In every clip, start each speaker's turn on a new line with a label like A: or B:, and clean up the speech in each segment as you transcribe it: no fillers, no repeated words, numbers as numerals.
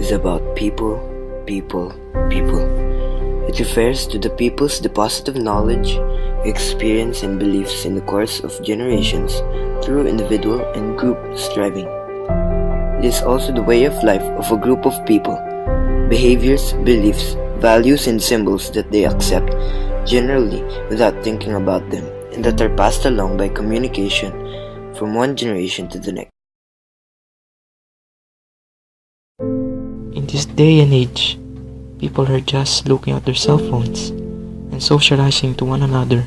A: is about people, people, people. It refers to the people's deposit of knowledge, experience, and beliefs in the course of generations through individual and group striving. It is also the way of life of a group of people, behaviors, beliefs, values, and symbols that they accept generally without thinking about them, and that are passed along by communication from one generation to the next.
B: In this day and age, people are just looking at their cell phones and socializing to one another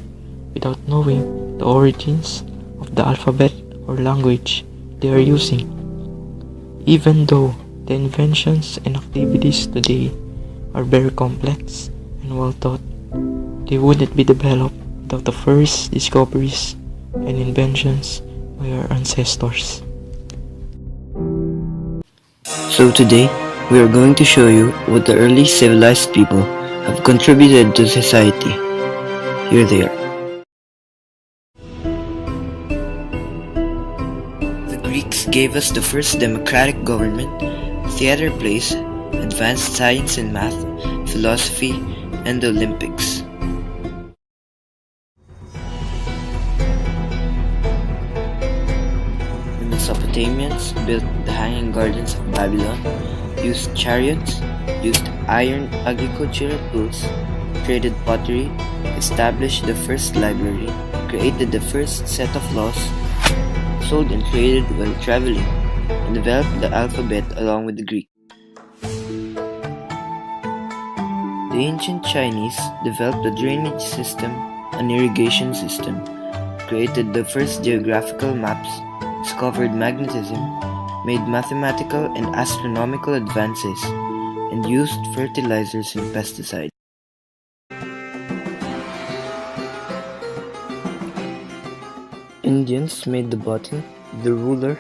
B: without knowing the origins of the alphabet or language they are using. Even though the inventions and activities today are very complex and well thought, they wouldn't be developed without the first discoveries and inventions by our ancestors.
A: So today, we are going to show you what the early civilized people have contributed to society. Here they are. The Greeks gave us the first democratic government, theater plays, advanced science and math, philosophy, and the Olympics. The Mesopotamians built the Hanging Gardens of Babylon, used chariots, used iron agricultural tools, traded pottery, established the first library, created the first set of laws, sold and traded while traveling, and developed the alphabet along with the Greek. The ancient Chinese developed a drainage system, an irrigation system, created the first geographical maps, discovered magnetism, made mathematical and astronomical advances, and used fertilizers and pesticides. Indians made the button, the ruler,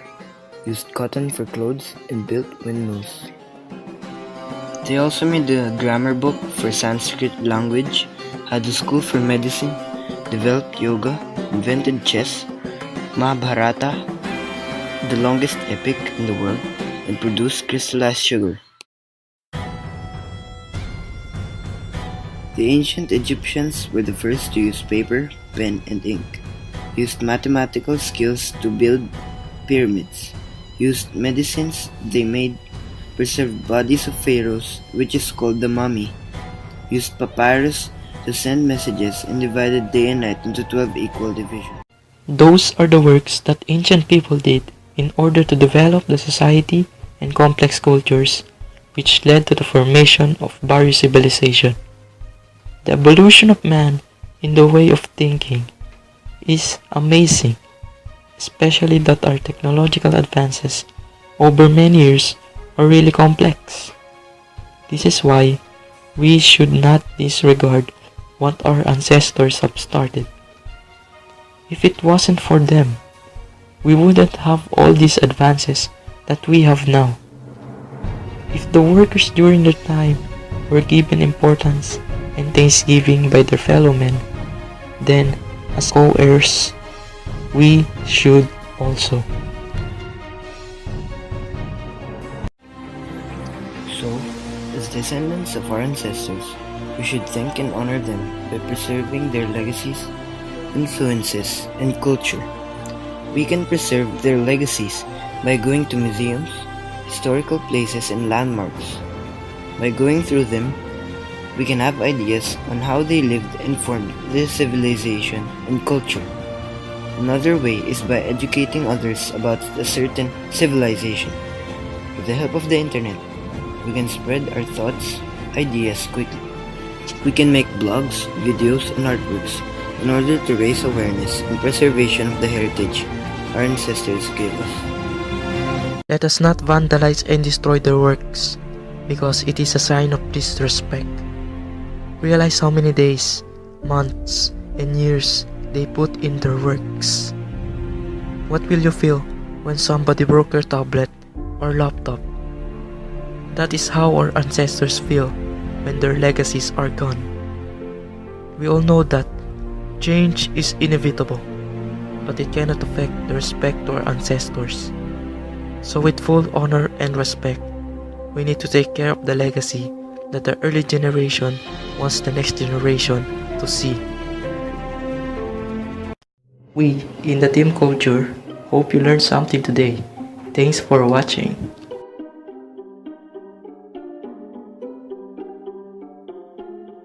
A: used cotton for clothes, and built windmills. They also made the grammar book for Sanskrit language, had a school for medicine, developed yoga, invented chess, Mahabharata, the longest epic in the world, and produced crystallized sugar. The ancient Egyptians were the first to use paper, pen, and ink, used mathematical skills to build pyramids, used medicines they made, preserved bodies of pharaohs, which is called the mummy, used papyrus to send messages, and divided day and night into 12 equal divisions.
B: Those are the works that ancient people did in order to develop the society and complex cultures which led to the formation of various civilizations. The evolution of man in the way of thinking is amazing, especially that our technological advances over many years are really complex. This is why we should not disregard what our ancestors have started. If it wasn't for them, we wouldn't have all these advances that we have now. If the workers during their time were given importance and thanksgiving by their fellow men, then as co-heirs, we should also.
A: So, as descendants of our ancestors, we should thank and honor them by preserving their legacies, influences, and culture. We can preserve their legacies by going to museums, historical places, and landmarks. By going through them, we can have ideas on how they lived and formed their civilization and culture. Another way is by educating others about a certain civilization. With the help of the internet, we can spread our thoughts, ideas quickly. We can make blogs, videos, and artworks in order to raise awareness and preservation of the heritage our ancestors gave us.
B: Let us not vandalize and destroy their works, because it is a sign of disrespect. Realize how many days, months, and years they put in their works. What will you feel when somebody broke your tablet or laptop? That is how our ancestors feel when their legacies are gone. We all know that change is inevitable, but it cannot affect the respect to our ancestors. So with full honor and respect, We need to take care of the legacy that the early generation wants the next generation to see. We, in the team culture, hope you learned something today. Thanks for watching.